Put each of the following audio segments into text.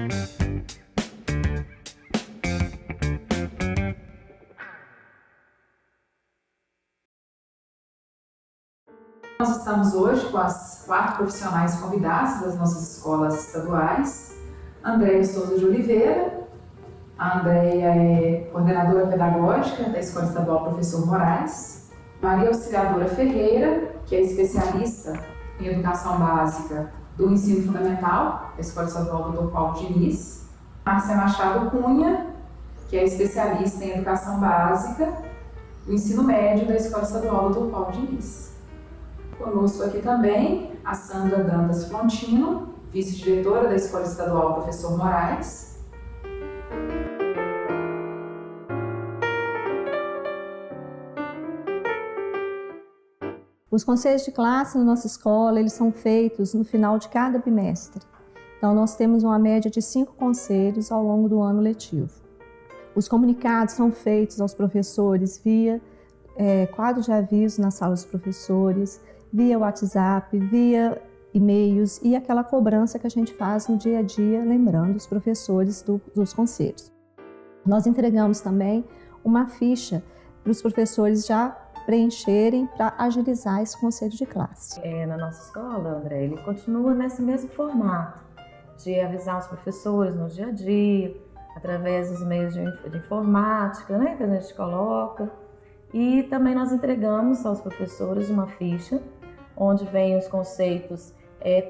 Nós estamos hoje com as 4 profissionais convidadas das nossas escolas estaduais. Andréia Souza de Oliveira. A Andréia é coordenadora pedagógica da Escola Estadual Professor Moraes. Maria Auxiliadora Ferreira, que é especialista em educação básica do ensino fundamental, da Escola Estadual Dr. Paulo Diniz. Márcia Machado Cunha, que é especialista em educação básica do ensino médio da Escola Estadual Dr. Paulo Diniz. Conosco aqui também a Sandra Dantas Frontino, vice-diretora da Escola Estadual Professor Moraes. Os conselhos de classe na nossa escola, eles são feitos no final de cada bimestre. Então, nós temos uma média de 5 conselhos ao longo do ano letivo. Os comunicados são feitos aos professores via quadro de aviso na sala dos professores, via WhatsApp, via e-mails e aquela cobrança que a gente faz no dia a dia, lembrando os professores dos conselhos. Nós entregamos também uma ficha para os professores já preencherem para agilizar esse conselho de classe. Na nossa escola, André, ele continua nesse mesmo formato de avisar os professores no dia a dia, através dos meios de informática, né, que a gente coloca. E também nós entregamos aos professores uma ficha onde vem os conceitos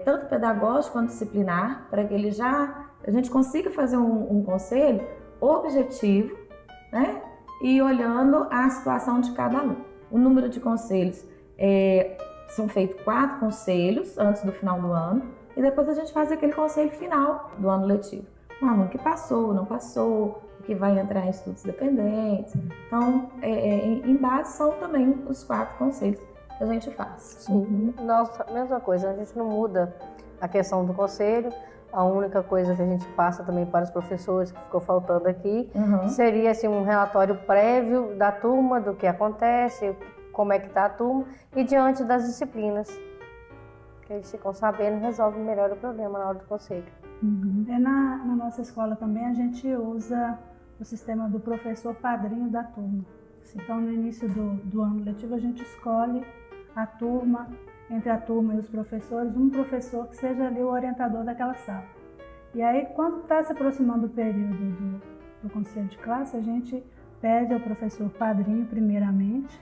tanto pedagógico quanto disciplinar, para que a gente consiga fazer um conselho objetivo, né, e olhando a situação de cada aluno. O número de conselhos, são feitos 4 conselhos antes do final do ano e depois a gente faz aquele conselho final do ano letivo. Um aluno que passou, não passou, que vai entrar em estudos dependentes. Então, em base são também os 4 conselhos que a gente faz. Sim, nossa, mesma coisa, a gente não muda a questão do conselho. A única coisa que a gente passa também para os professores, que ficou faltando aqui, seria assim, um relatório prévio da turma, do que acontece, como é que está a turma, e diante das disciplinas. Que eles ficam sabendo e resolvem melhor o problema na hora do conselho. Na nossa escola também a gente usa o sistema do professor padrinho da turma. Então, no início do ano letivo, a gente escolhe a turma, entre a turma e os professores, um professor que seja ali o orientador daquela sala. E aí, quando está se aproximando o período do conselho de classe, a gente pede ao professor padrinho, primeiramente,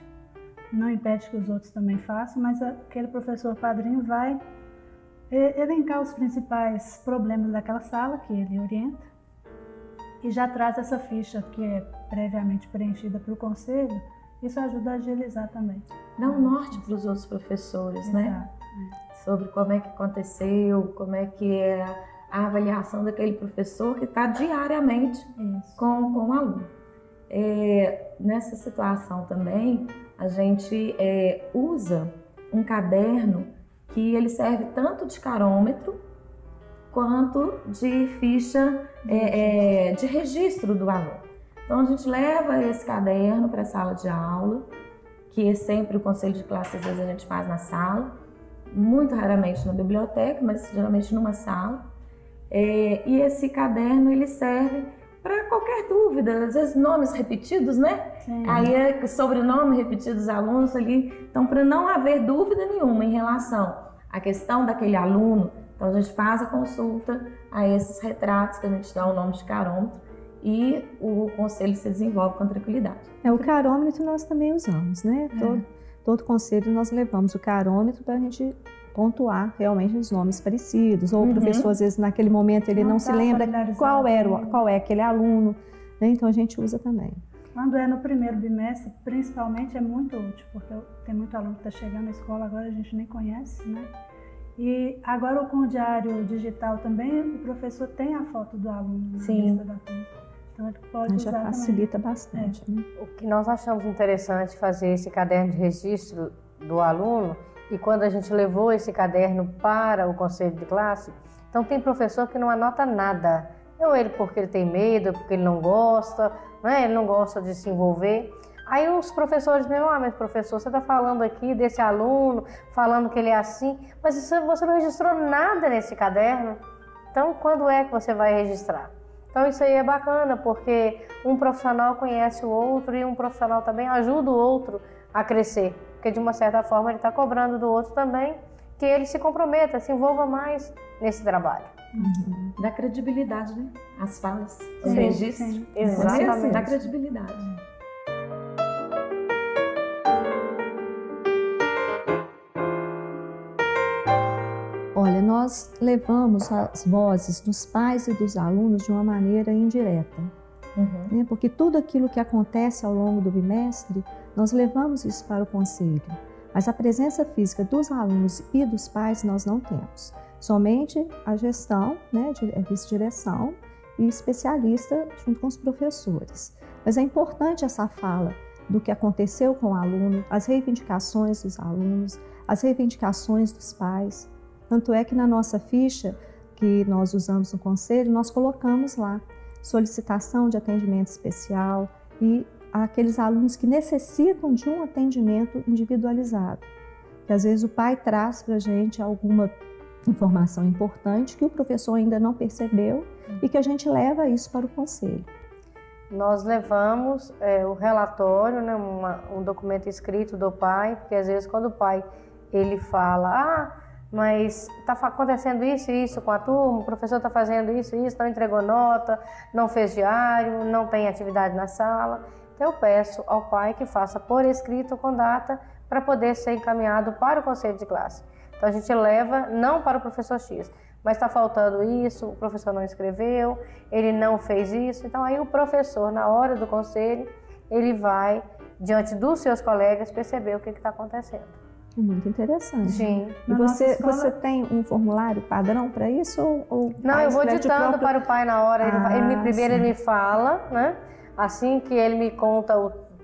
não impede que os outros também façam, mas aquele professor padrinho vai elencar os principais problemas daquela sala que ele orienta e já traz essa ficha que é previamente preenchida para o conselho. Isso ajuda a agilizar também. Dá um norte para os outros professores, Exato, né? Sobre como é que aconteceu, como é que é a avaliação daquele professor que está diariamente com o aluno. Nessa situação também, a gente usa um caderno que ele serve tanto de carômetro quanto de ficha de registro do aluno. Então a gente leva esse caderno para a sala de aula, que é sempre o conselho de classe, às vezes a gente faz na sala, muito raramente na biblioteca, mas geralmente numa sala. E esse caderno ele serve para qualquer dúvida, às vezes nomes repetidos, né? Sim. Aí sobrenome repetido dos alunos ali. Então, para não haver dúvida nenhuma em relação à questão daquele aluno, então a gente faz a consulta a esses retratos que a gente dá o nome de carômetro e o conselho se desenvolve com tranquilidade. O carômetro nós também usamos, né? Todo conselho nós levamos o carômetro para a gente pontuar realmente os nomes parecidos, ou o professor às vezes naquele momento ele não se lembra qual é aquele aluno, né? Então a gente usa também. Quando é no primeiro bimestre, principalmente, é muito útil, porque tem muito aluno que está chegando na escola agora, a gente nem conhece, né? E agora com o diário digital também, o professor tem a foto do aluno na lista da turma. Então ele pode usar também. Já facilita bastante. Né? O que nós achamos interessante fazer esse caderno de registro do aluno, e quando a gente levou esse caderno para o conselho de classe, então tem professor que não anota nada. Ou ele porque ele tem medo, porque ele não gosta, né? Ele não gosta de se envolver. Aí os professores mesmo, mas professor, você está falando aqui desse aluno, falando que ele é assim, mas você não registrou nada nesse caderno. Então, quando é que você vai registrar? Então, isso aí é bacana, porque um profissional conhece o outro e um profissional também ajuda o outro a crescer. Porque, de uma certa forma, ele está cobrando do outro também que ele se comprometa, se envolva mais nesse trabalho. Dá credibilidade, né? As falas, os registros. Sim, exatamente. Dá credibilidade. Olha, nós levamos as vozes dos pais e dos alunos de uma maneira indireta, né? Porque tudo aquilo que acontece ao longo do bimestre, nós levamos isso para o conselho, mas a presença física dos alunos e dos pais nós não temos. Somente a gestão, né, vice-direção e especialista junto com os professores. Mas é importante essa fala do que aconteceu com o aluno, as reivindicações dos alunos, as reivindicações dos pais. Tanto é que na nossa ficha que nós usamos no conselho, nós colocamos lá solicitação de atendimento especial e aqueles alunos que necessitam de um atendimento individualizado. Que às vezes o pai traz para a gente alguma informação importante que o professor ainda não percebeu e que a gente leva isso para o conselho. Nós levamos o relatório, né, um documento escrito do pai, porque às vezes quando o pai ele fala, mas está acontecendo isso e isso com a turma, o professor está fazendo isso e isso, não entregou nota, não fez diário, não tem atividade na sala. Então eu peço ao pai que faça por escrito com data para poder ser encaminhado para o conselho de classe. Então a gente leva não para o professor X, mas está faltando isso, o professor não escreveu, ele não fez isso. Então aí o professor, na hora do conselho, ele vai, diante dos seus colegas, perceber o que está acontecendo. Muito interessante. Sim. E você tem um formulário padrão para isso? Ou não, eu vou ditando para o pai na hora. Primeiro ele me fala, né? Assim que ele me conta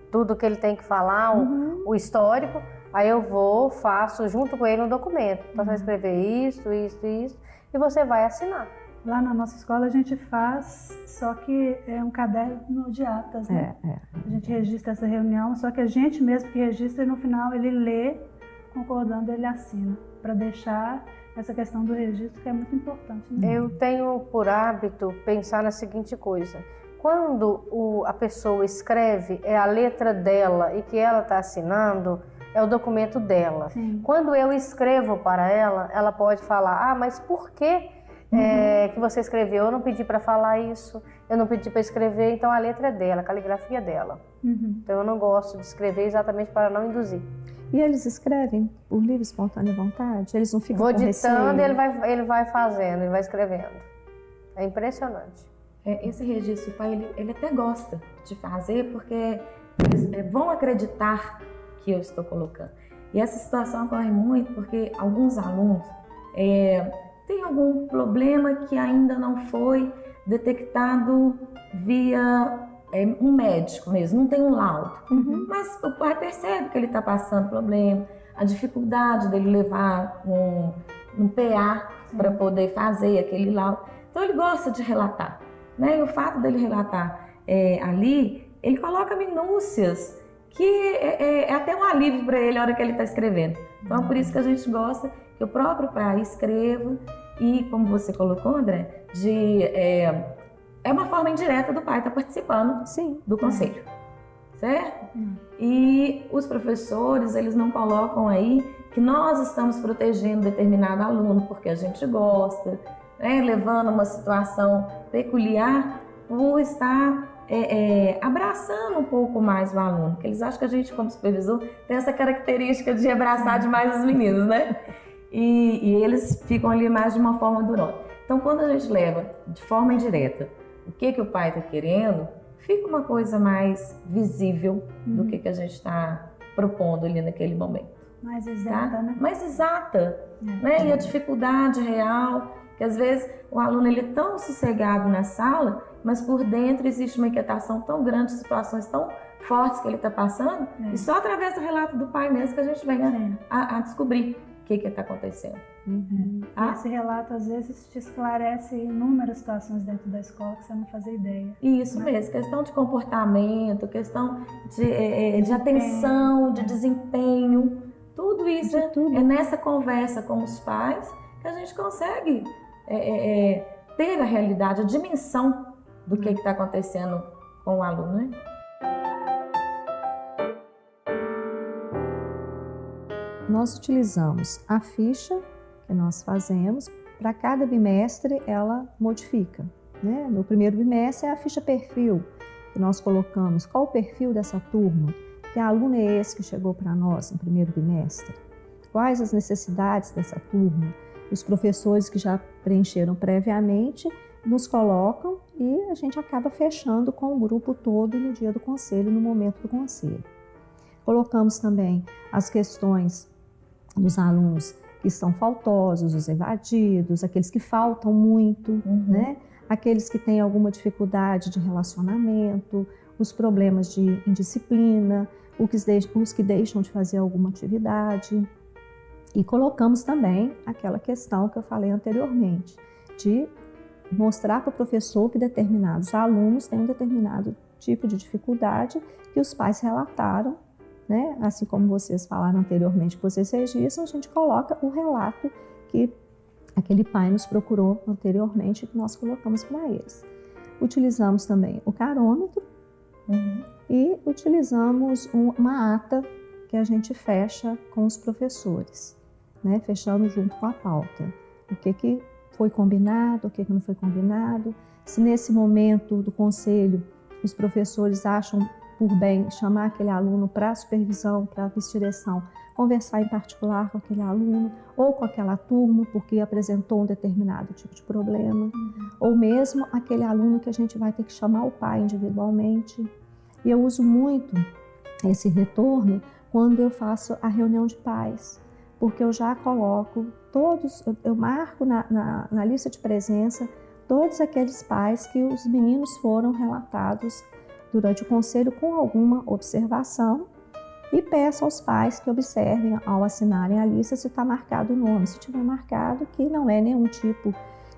tudo que ele tem que falar, o histórico, aí eu faço junto com ele um documento. Então, você vai escrever isso, e você vai assinar. Lá na nossa escola a gente faz, só que é um caderno de atas, né? A gente registra essa reunião, só que a gente mesmo que registra e no final ele lê, concordando, ele assina, para deixar essa questão do registro que é muito importante. Né? Eu tenho por hábito pensar na seguinte coisa: quando a pessoa escreve, é a letra dela e que ela está assinando, é o documento dela. Sim. Quando eu escrevo para ela, ela pode falar, mas por que que você escreveu? Eu não pedi para falar isso, eu não pedi para escrever, então a letra é dela, a caligrafia é dela. Então eu não gosto de escrever exatamente para não induzir. E eles escrevem por livre, espontânea vontade? Eles não ficam com ditando e ele vai fazendo, ele vai escrevendo. É impressionante. Esse registro, o pai, ele até gosta de fazer porque eles vão acreditar que eu estou colocando. E essa situação ocorre muito porque alguns alunos têm algum problema que ainda não foi detectado via um médico mesmo, não tem um laudo. Mas o pai percebe que ele está passando problema, a dificuldade dele levar um PA para poder fazer aquele laudo. Então ele gosta de relatar. Né? E o fato dele relatar ali, ele coloca minúcias que é até um alívio para ele na hora que ele está escrevendo. Então é por isso que a gente gosta que o próprio pai escreva e, como você colocou, André, é uma forma indireta do pai estar participando do conselho, certo? E os professores, eles não colocam aí que nós estamos protegendo determinado aluno porque a gente gosta, levando uma situação peculiar por estar abraçando um pouco mais o aluno, porque eles acham que a gente, como supervisor, tem essa característica de abraçar demais os meninos, né? E eles ficam ali mais de uma forma durona. Então, quando a gente leva de forma indireta o que o pai está querendo, fica uma coisa mais visível do que a gente está propondo ali naquele momento. Mais exata, né? Mais exata, né? E a dificuldade real, que às vezes o aluno ele é tão sossegado na sala, mas por dentro existe uma inquietação tão grande, situações tão fortes que ele está passando, e só através do relato do pai mesmo que a gente vem a descobrir o que está acontecendo. Esse relato às vezes te esclarece inúmeras situações dentro da escola que você não fazia ideia. Isso mesmo, questão de comportamento, questão de atenção, de desempenho, tudo isso é nessa conversa com os pais que a gente consegue ter a realidade, a dimensão do que está acontecendo com o aluno, né? Nós utilizamos a ficha que nós fazemos, para cada bimestre ela modifica, né? No primeiro bimestre é a ficha perfil, que nós colocamos qual o perfil dessa turma, que aluno é esse que chegou para nós no primeiro bimestre, quais as necessidades dessa turma, os professores que já preencheram previamente nos colocam e a gente acaba fechando com o grupo todo no dia do conselho, no momento do conselho. Colocamos também as questões dos alunos que são faltosos, os evadidos, aqueles que faltam muito, né? Aqueles que têm alguma dificuldade de relacionamento, os problemas de indisciplina, os que deixam de fazer alguma atividade. E colocamos também aquela questão que eu falei anteriormente, de mostrar para o professor que determinados alunos têm um determinado tipo de dificuldade que os pais relataram, né? Assim como vocês falaram anteriormente, que vocês registram, a gente coloca o relato que aquele pai nos procurou anteriormente, que nós colocamos para eles. Utilizamos também o carômetro e utilizamos uma ata que a gente fecha com os professores, né? Fechando junto com a pauta. O que foi combinado, o que não foi combinado. Se nesse momento do conselho os professores acham por bem chamar aquele aluno para supervisão, para vice-direção, conversar em particular com aquele aluno ou com aquela turma porque apresentou um determinado tipo de problema, ou mesmo aquele aluno que a gente vai ter que chamar o pai individualmente. E eu uso muito esse retorno quando eu faço a reunião de pais, porque eu já coloco todos, eu marco na lista de presença todos aqueles pais que os meninos foram relatados durante o conselho com alguma observação e peço aos pais que observem ao assinarem a lista se está marcado o nome. Se tiver marcado que não é nenhum tipo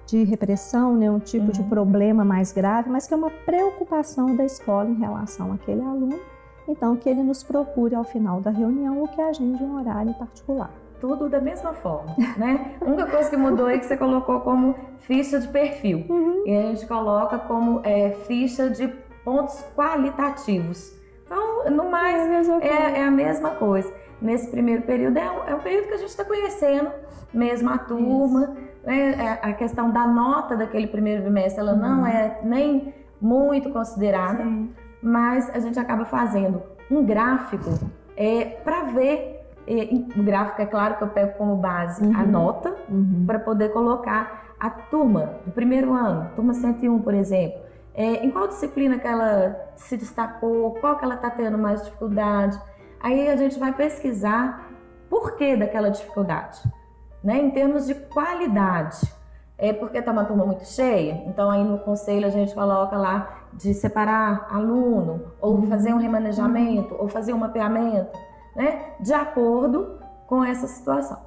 de repressão, nenhum tipo de problema mais grave, mas que é uma preocupação da escola em relação àquele aluno, então que ele nos procure ao final da reunião ou que agende um horário em particular. Tudo da mesma forma, né? A única coisa que mudou é que você colocou como ficha de perfil. E a gente coloca como ficha de pontos qualitativos. Então, no mais, é a mesma coisa. Nesse primeiro período, é o período que a gente está conhecendo mesmo a turma, né? A questão da nota daquele primeiro bimestre, ela não é nem muito considerada, mas a gente acaba fazendo um gráfico para ver. O gráfico, é claro que eu pego como base a nota, para poder colocar a turma do primeiro ano, turma 101, por exemplo, em qual disciplina que ela se destacou, qual que ela está tendo mais dificuldade. Aí a gente vai pesquisar por que daquela dificuldade, né? Em termos de qualidade. Porque está uma turma muito cheia, então aí no conselho a gente coloca lá de separar aluno, ou fazer um remanejamento, ou fazer um mapeamento, né, de acordo com essa situação.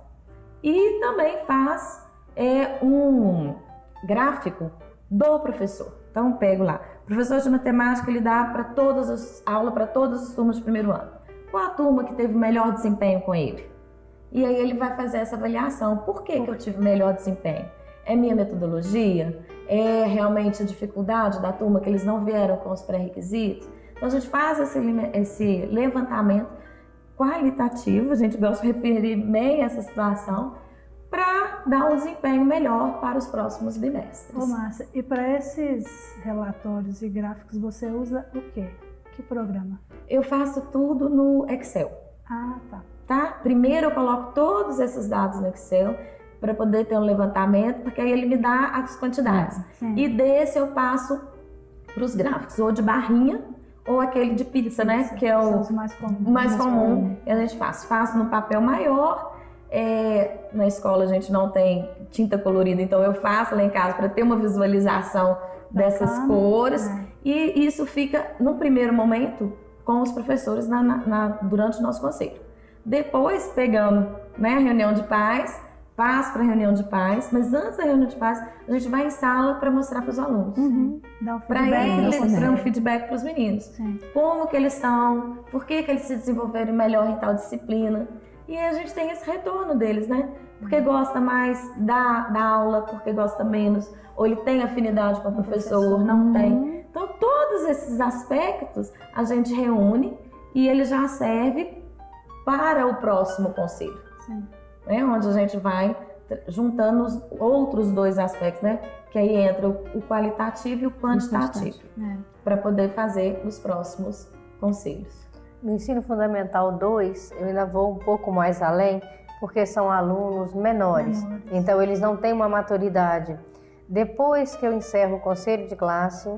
E também faz um gráfico do professor. Então pego lá, o professor de matemática, ele dá para todas as aulas, para todas as turmas do primeiro ano. Qual a turma que teve melhor desempenho com ele? E aí ele vai fazer essa avaliação. Por que eu tive melhor desempenho? É minha metodologia? É realmente a dificuldade da turma que eles não vieram com os pré-requisitos? Então a gente faz esse levantamento qualitativo, a gente gosta de referir bem essa situação, para dar um desempenho melhor para os próximos bimestres. Ô Márcia, e para esses relatórios e gráficos você usa o quê? Que programa? Eu faço tudo no Excel. Ah, tá. Primeiro eu coloco todos esses dados no Excel para poder ter um levantamento, porque aí ele me dá as quantidades. E desse eu passo para os gráficos, ou de barrinha, ou aquele de pizza, né? Que é o mais comum. E a gente faço no papel maior. Na escola a gente não tem tinta colorida, então eu faço lá em casa para ter uma visualização dessas cores. E isso fica, no primeiro momento, com os professores durante o nosso conselho. Depois, pegando, né, a reunião de pais, passo para a reunião de pais, mas antes da reunião de pais, a gente vai em sala para mostrar para os alunos. Para eles, para um feedback para os meninos. Como que eles estão, por que eles se desenvolveram melhor em tal disciplina. E a gente tem esse retorno deles, né? Porque gosta mais da aula, porque gosta menos, ou ele tem afinidade com o professor, não tem. Então, todos esses aspectos a gente reúne e ele já serve para o próximo conselho. Né? Onde a gente vai juntando os outros dois aspectos, né? Que aí entra o qualitativo e o quantitativo, para poder fazer os próximos conselhos. No ensino fundamental 2, eu ainda vou um pouco mais além, porque são alunos menores, então eles não têm uma maturidade. Depois que eu encerro o conselho de classe,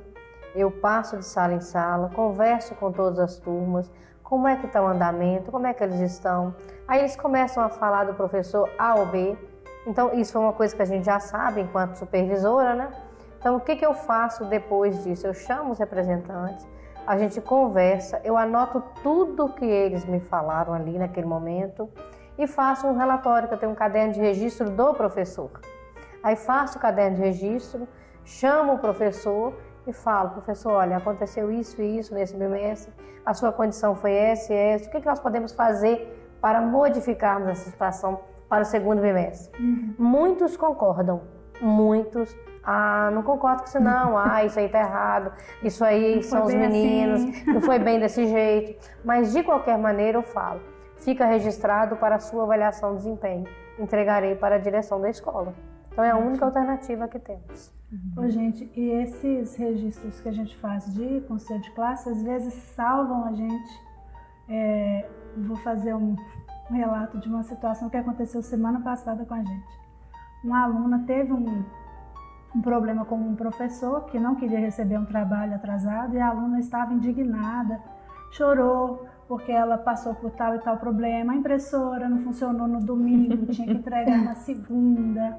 eu passo de sala em sala, converso com todas as turmas, como é que está o andamento, como é que eles estão. Aí eles começam a falar do professor A ou B, então isso é uma coisa que a gente já sabe enquanto supervisora, né? Então o que eu faço depois disso? Eu chamo os representantes, a gente conversa, eu anoto tudo que eles me falaram ali naquele momento e faço um relatório, que eu tenho um caderno de registro do professor. Aí faço o caderno de registro, chamo o professor e falo: professor, olha, aconteceu isso e isso nesse bimestre, a sua condição foi essa e essa, o que nós podemos fazer para modificarmos essa situação para o segundo bimestre? Muitos concordam, muitos, não concordo com isso não, isso aí tá errado, isso aí são os meninos, assim. Não foi bem desse jeito, mas de qualquer maneira eu falo, fica registrado para a sua avaliação de desempenho, entregarei para a direção da escola. Então é a única alternativa que temos. Gente, e esses registros que a gente faz de conselho de classe, às vezes salvam a gente. Vou fazer um relato de uma situação que aconteceu semana passada com a gente. Uma aluna teve um problema com um professor que não queria receber um trabalho atrasado e a aluna estava indignada, chorou porque ela passou por tal e tal problema, a impressora não funcionou no domingo, tinha que entregar na segunda.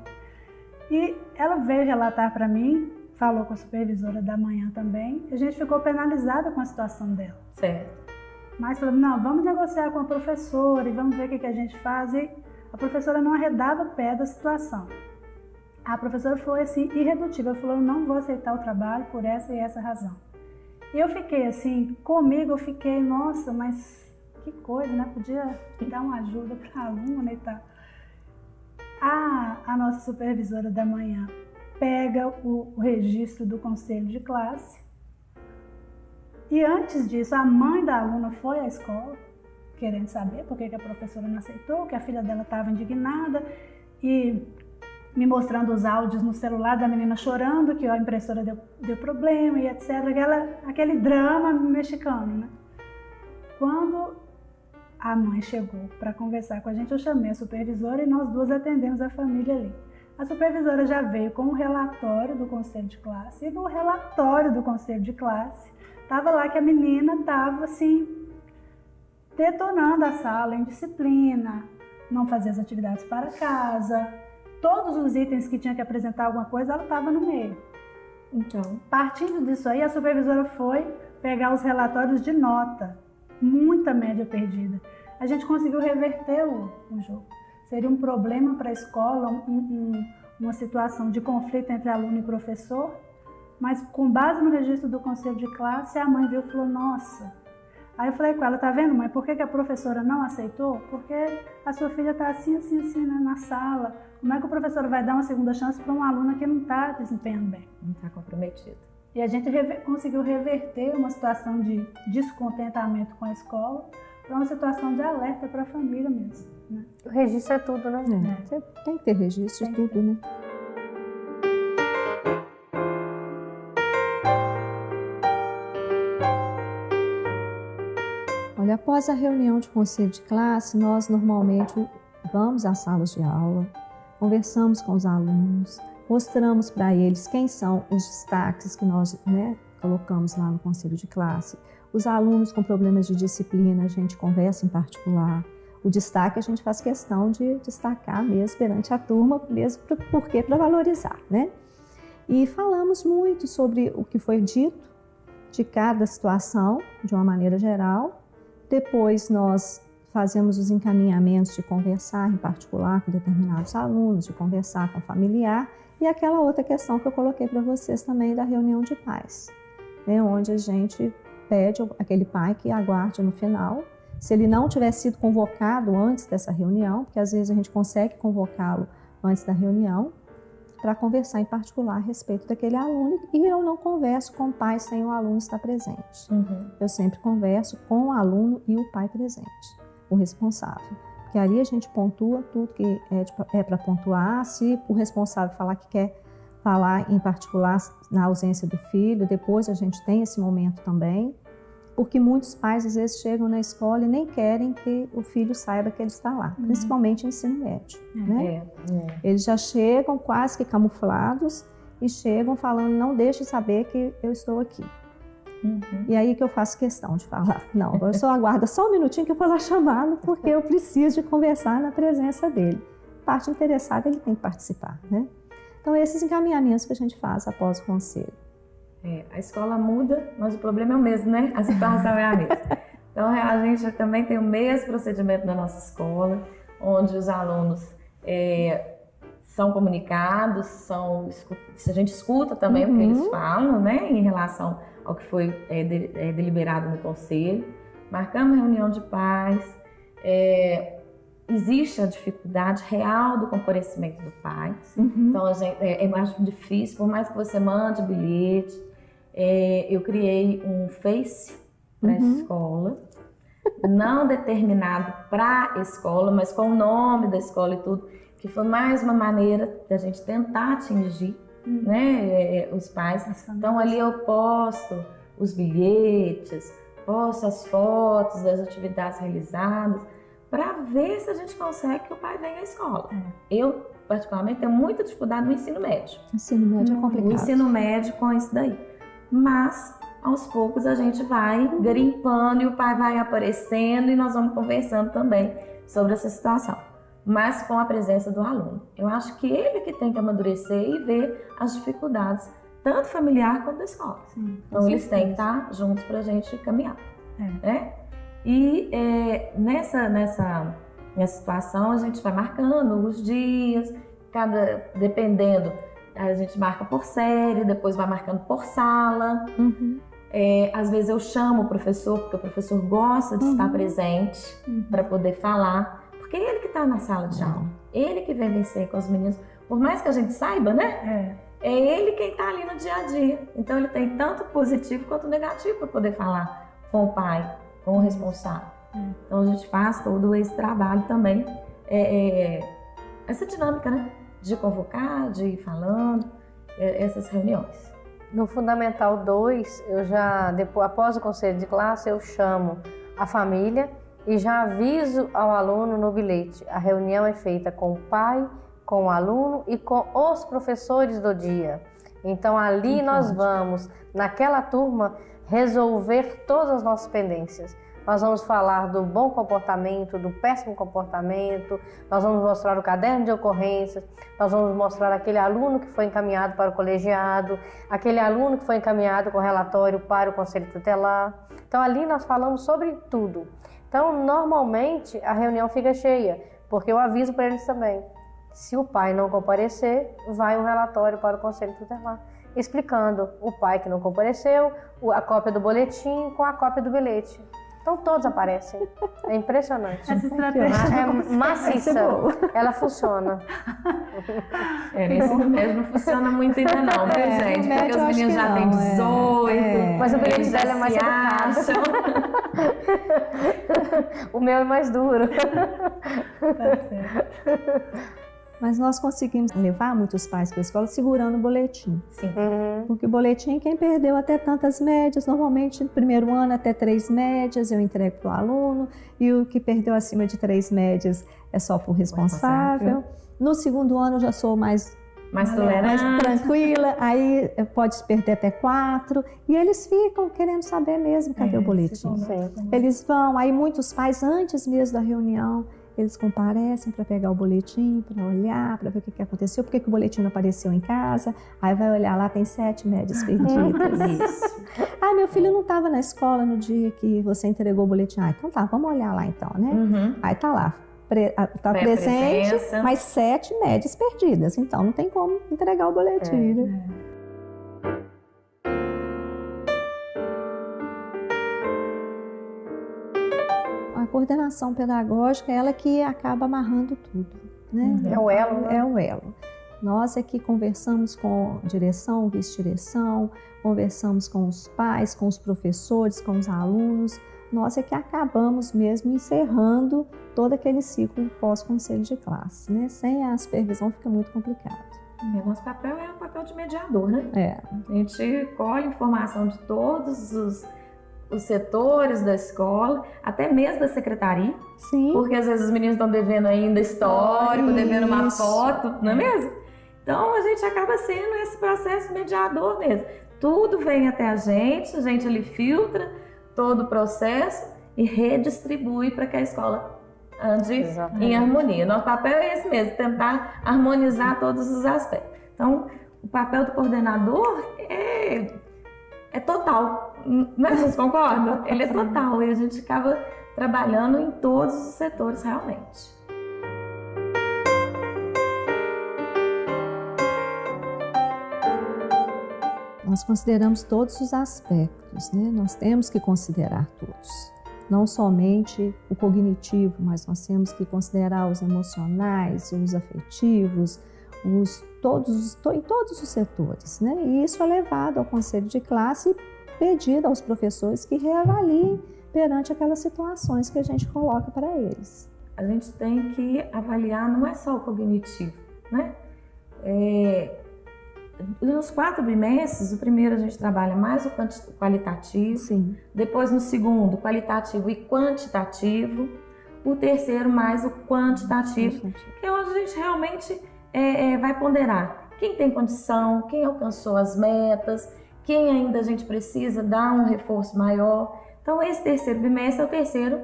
E ela veio relatar para mim, falou com a supervisora da manhã também, e a gente ficou penalizada com a situação dela. Certo. Mas falamos, não, vamos negociar com a professora e vamos ver o que a gente faz. E a professora não arredava o pé da situação. A professora foi assim, irredutível, falou: eu não vou aceitar o trabalho por essa e essa razão. E eu fiquei assim, comigo eu fiquei, nossa, mas que coisa, né? Podia dar uma ajuda para a aluna e tal. A nossa supervisora da manhã pega o registro do conselho de classe e antes disso a mãe da aluna foi à escola querendo saber por que a professora não aceitou, que a filha dela estava indignada e me mostrando os áudios no celular da menina chorando, que a impressora deu problema e etc. Aquele drama mexicano, né? Quando a mãe chegou para conversar com a gente, eu chamei a supervisora e nós duas atendemos a família ali. A supervisora já veio com o relatório do conselho de classe e no relatório do conselho de classe estava lá que a menina estava assim, detonando a sala em disciplina, não fazia as atividades para casa, todos os itens que tinha que apresentar alguma coisa, ela estava no meio. Então, partindo disso aí, a supervisora foi pegar os relatórios de nota, muita média perdida. A gente conseguiu reverter o jogo. Seria um problema para a escola, uma situação de conflito entre aluno e professor, mas com base no registro do conselho de classe, a mãe viu e falou: nossa. Aí eu falei com ela: tá vendo, mãe, por que a professora não aceitou? Porque a sua filha está assim, né, na sala. Como é que o professor vai dar uma segunda chance para uma aluna que não está desempenhando bem? Não está comprometida. E a gente conseguiu reverter uma situação de descontentamento com a escola para uma situação de alerta para a família mesmo. Né? O registro é tudo, né? Você tem que ter registro de tudo, né? Olha, após a reunião de conselho de classe, nós normalmente vamos às salas de aula, conversamos com os alunos, mostramos para eles quem são os destaques que nós colocamos lá no conselho de classe. Os alunos com problemas de disciplina, a gente conversa em particular. O destaque a gente faz questão de destacar mesmo perante a turma, mesmo porque para valorizar, né? E falamos muito sobre o que foi dito de cada situação, de uma maneira geral. Depois nós fazemos os encaminhamentos de conversar em particular com determinados alunos, de conversar com o familiar e aquela outra questão que eu coloquei para vocês também da reunião de pais, né, onde a gente pede aquele pai que aguarde no final Se ele não tiver sido convocado antes dessa reunião, porque às vezes a gente consegue convocá-lo antes da reunião, para conversar em particular a respeito daquele aluno, e eu não converso com o pai sem o aluno estar presente. Eu sempre converso com o aluno e o pai presente, o responsável. Porque ali a gente pontua tudo que é para pontuar. Se o responsável falar que quer falar em particular na ausência do filho, depois a gente tem esse momento também. Porque muitos pais às vezes chegam na escola e nem querem que o filho saiba que ele está lá, principalmente em ensino médio. Né? Eles já chegam quase que camuflados e chegam falando, não deixe saber que eu estou aqui. E aí que eu faço questão de falar, não, eu só aguarda só um minutinho que eu vou lá chamá-lo, porque eu preciso de conversar na presença dele. Parte interessada, ele tem que participar. Né? Então esses encaminhamentos que a gente faz após o conselho. A escola muda, mas o problema é o mesmo, né? A situação é a mesma. Então, a gente também tem o mesmo procedimento na nossa escola, onde os alunos são comunicados, a gente escuta também o que eles falam, né? Em relação ao que foi deliberado no conselho. Marcamos reunião de pais. Existe a dificuldade real do comparecimento do pai. Então, eu acho difícil, por mais que você mande bilhete. Eu criei um Face para a escola, não determinado para a escola, mas com o nome da escola e tudo, que foi mais uma maneira da gente tentar atingir né, os pais. Então, ali eu posto os bilhetes, posto as fotos das atividades realizadas, para ver se a gente consegue que o pai venha à escola. Eu, particularmente, tenho muita dificuldade no ensino médio. O ensino médio é complicado. O ensino médio com isso daí. Mas, aos poucos, a gente vai grimpando e o pai vai aparecendo e nós vamos conversando também sobre essa situação. Mas com a presença do aluno. Eu acho que ele que tem que amadurecer e ver as dificuldades, tanto familiar quanto da escola. Então, eles têm que estar juntos para a gente caminhar. Né? E nessa situação a gente vai marcando os dias, dependendo, a gente marca por série, depois vai marcando por sala. Às vezes eu chamo o professor, porque o professor gosta de estar presente para poder falar, porque é ele que está na sala de aula, ele que vem vencer com os meninos, por mais que a gente saiba, né? É ele quem está ali no dia a dia. Então ele tem tanto positivo quanto negativo para poder falar com o pai, com o responsável. Então a gente faz todo esse trabalho também, essa dinâmica, né? De convocar, de ir falando, essas reuniões. No Fundamental 2, após o conselho de classe, eu chamo a família e já aviso ao aluno no bilhete. A reunião é feita com o pai, com o aluno e com os professores do dia. Então ali nós vamos, naquela turma, resolver todas as nossas pendências. Nós vamos falar do bom comportamento, do péssimo comportamento, nós vamos mostrar o caderno de ocorrências, nós vamos mostrar aquele aluno que foi encaminhado para o colegiado, aquele aluno que foi encaminhado com relatório para o conselho tutelar. Então ali nós falamos sobre tudo. Então normalmente a reunião fica cheia, porque eu aviso para eles também. Se o pai não comparecer, vai um relatório para o conselho tutelar, explicando o pai que não compareceu, a cópia do boletim com a cópia do bilhete. Então todos aparecem. É impressionante. Essa estratégia é maciça. Ela funciona. No ensino médio não funciona muito ainda não, viu, gente? Porque os meninos já têm 18. Mas o bilhete dela é mais educado. O meu é mais duro. Tá certo. Mas nós conseguimos levar muitos pais para a escola segurando o boletim. Sim. Porque o boletim, quem perdeu até tantas médias, normalmente no primeiro ano até 3 médias eu entrego para o aluno, e o que perdeu acima de 3 médias é só para o responsável. No segundo ano eu já sou mais tolerante, mais tranquila, aí pode perder até 4, e eles ficam querendo saber mesmo cadê o boletim. Eles vão, aí muitos pais antes mesmo da reunião, eles comparecem para pegar o boletim, para olhar, para ver o que aconteceu, por que o boletim não apareceu em casa. Aí vai olhar lá, tem 7 médias perdidas. Isso. Meu filho não estava na escola no dia que você entregou o boletim. Então tá, vamos olhar lá então, né? Aí tá lá, tá presente, mas 7 médias perdidas. Então não tem como entregar o boletim, né? coordenação pedagógica, ela que acaba amarrando tudo, né? É o elo, né? É o elo. Nós é que conversamos com direção, vice-direção, conversamos com os pais, com os professores, com os alunos. Nós é que acabamos mesmo encerrando todo aquele ciclo pós-conselho de classe, né? Sem a supervisão fica muito complicado. Nosso papel é um papel de mediador, né? É. A gente colhe informação de todos os setores da escola, até mesmo da secretaria. Sim. Porque às vezes os meninos estão devendo ainda histórico, devendo uma foto, não é mesmo? Então a gente acaba sendo esse processo mediador mesmo. Tudo vem até a gente ali filtra todo o processo e redistribui para que a escola ande em harmonia. Nosso papel é esse mesmo, tentar harmonizar todos os aspectos. Então, o papel do coordenador é total, não é? Vocês concordam? Ele é total e a gente acaba trabalhando em todos os setores realmente. Nós consideramos todos os aspectos, né? Nós temos que considerar todos. Não somente o cognitivo, mas nós temos que considerar os emocionais, os afetivos, em todos os setores, né? E isso é levado ao conselho de classe e pedido aos professores que reavaliem perante aquelas situações que a gente coloca para eles. A gente tem que avaliar, não é só o cognitivo, né? Nos 4 bimestres, o primeiro a gente trabalha mais o qualitativo, sim. Depois no segundo, qualitativo e quantitativo, o terceiro mais o quantitativo, que é onde a gente realmente vai ponderar quem tem condição, quem alcançou as metas, quem ainda a gente precisa dar um reforço maior. Então esse terceiro bimestre é o terceiro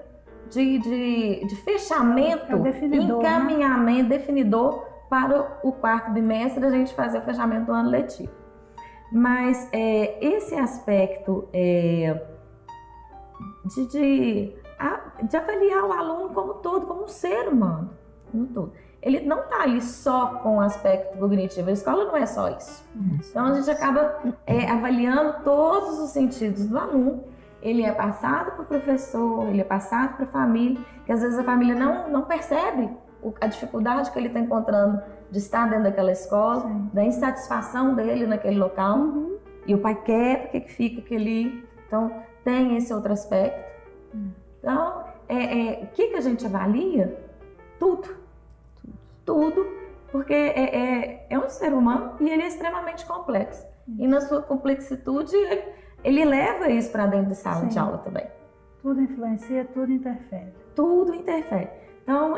de fechamento, encaminhamento, né? Definidor para o 4º bimestre a gente fazer o fechamento do ano letivo. Mas esse aspecto de avaliar o aluno como todo, como um ser humano, como todo. Ele não está ali só com o aspecto cognitivo, a escola não é só isso. Então a gente acaba avaliando todos os sentidos do aluno. Ele é passado para o professor, ele é passado para a família, que às vezes a família não percebe a dificuldade que ele está encontrando de estar dentro daquela escola, sim, da insatisfação dele naquele local, e o pai quer porque que fica aquele. Então tem esse outro aspecto. Então o que a gente avalia? Tudo, porque é um ser humano e ele é extremamente complexo, e na sua complexitude ele leva isso para dentro de sala, sim, de aula também. Tudo influencia, tudo interfere. Tudo interfere. Então,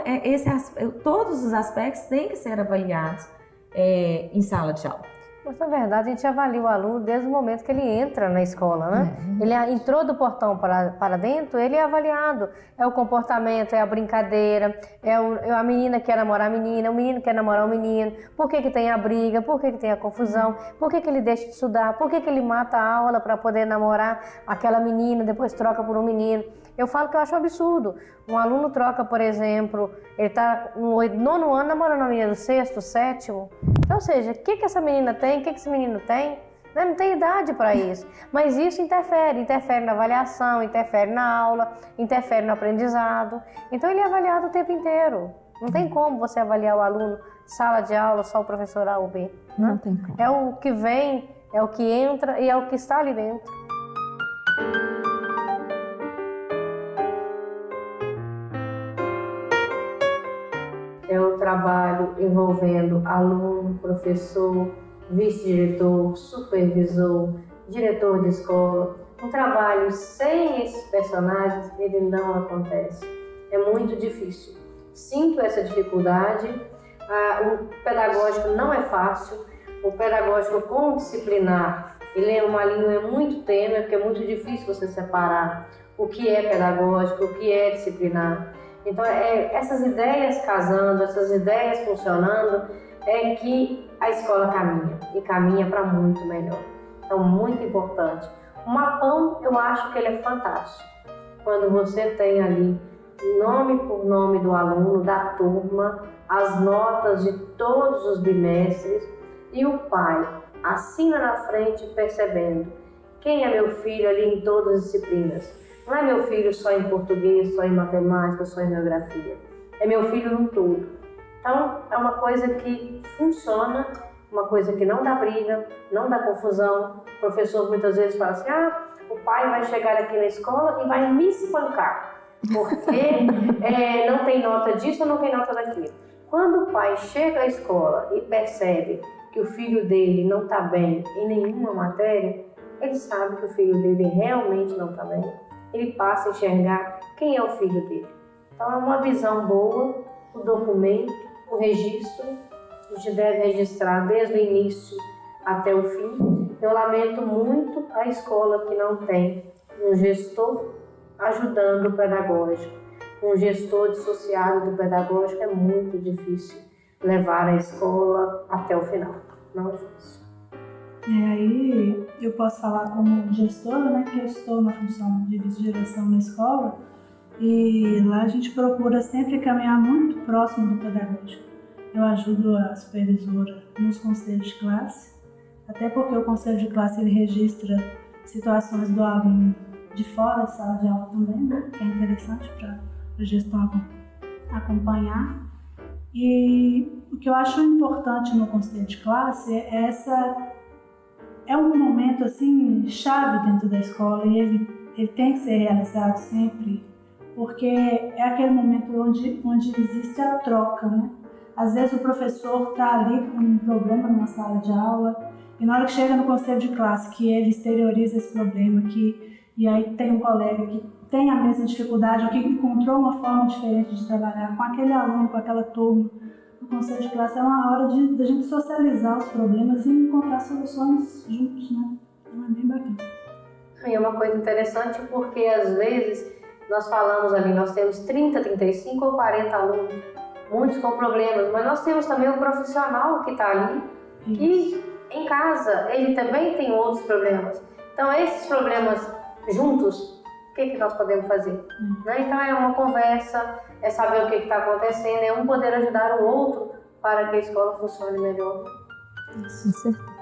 todos os aspectos têm que ser avaliados em sala de aula. Mas, na verdade, a gente avalia o aluno desde o momento que ele entra na escola, né? Ele entrou do portão para dentro, ele é avaliado. É o comportamento, é a brincadeira, é a menina que quer namorar a menina, o menino quer namorar o menino. Por que tem a briga? Por que tem a confusão? Por que ele deixa de estudar? Por que ele mata a aula para poder namorar aquela menina, depois troca por um menino? Eu falo que eu acho um absurdo. Um aluno troca, por exemplo, ele está no 9º ano namorando uma menina do 6º, 7º. Então, ou seja, o que essa menina tem, o que esse menino tem? Não tem idade para isso. Mas isso interfere na avaliação, interfere na aula, interfere no aprendizado. Então ele é avaliado o tempo inteiro. Não tem como você avaliar o aluno, sala de aula, só o professor A ou B. Né? Não tem como. É o que vem, é o que entra e é o que está ali dentro. É um trabalho envolvendo aluno, professor, vice-diretor, supervisor, diretor de escola. Um trabalho sem esses personagens, ele não acontece. É muito difícil. Sinto essa dificuldade. O pedagógico não é fácil. O pedagógico com disciplinar, ele é uma linha muito tênue, porque é muito difícil você separar o que é pedagógico, o que é disciplinar. Então, essas ideias casando, essas ideias funcionando, é que a escola caminha, e caminha para muito melhor. Então, muito importante. O mapão, eu acho que ele é fantástico. Quando você tem ali, nome por nome do aluno, da turma, as notas de todos os bimestres, e o pai assina na frente percebendo quem é meu filho ali em todas as disciplinas. Não é meu filho só em português, só em matemática, só em geografia. É meu filho num todo. Então, é uma coisa que funciona, uma coisa que não dá briga, não dá confusão. O professor muitas vezes fala assim, o pai vai chegar aqui na escola e vai me espancar, porque não tem nota disso ou não tem nota daquilo. Quando o pai chega à escola e percebe que o filho dele não está bem em nenhuma matéria, ele sabe que o filho dele realmente não está bem. Ele passa a enxergar quem é o filho dele. Então, é uma visão boa, o documento, o registro. A gente deve registrar desde o início até o fim. Eu lamento muito a escola que não tem um gestor ajudando o pedagógico. Um gestor dissociado do pedagógico é muito difícil levar a escola até o final. Não é fácil. Aí eu posso falar como gestora, né, que eu estou na função de vice-direção na escola, e lá a gente procura sempre caminhar muito próximo do pedagógico. Eu ajudo a supervisora nos conselhos de classe, até porque o conselho de classe ele registra situações do aluno de fora da sala de aula também, né, que é interessante para a gestão acompanhar. E o que eu acho importante no conselho de classe é um momento assim chave dentro da escola, e ele tem que ser realizado sempre, porque é aquele momento onde existe a troca, né? Às vezes o professor está ali com um problema numa sala de aula, e na hora que chega no conselho de classe, que ele exterioriza esse problema, e aí tem um colega que tem a mesma dificuldade, ou que encontrou uma forma diferente de trabalhar com aquele aluno, com aquela turma, o conselho de classe é uma hora de a gente socializar os problemas e encontrar soluções juntos, né? Então é bem bacana. E é uma coisa interessante porque às vezes nós falamos ali, nós temos 30, 35 ou 40 alunos, muitos com problemas, mas nós temos também um profissional que está ali e em casa ele também tem outros problemas. Então esses problemas juntos, o que nós podemos fazer? Né? Então é uma conversa, é saber o que está acontecendo, é um poder ajudar o outro para que a escola funcione melhor. Com certeza.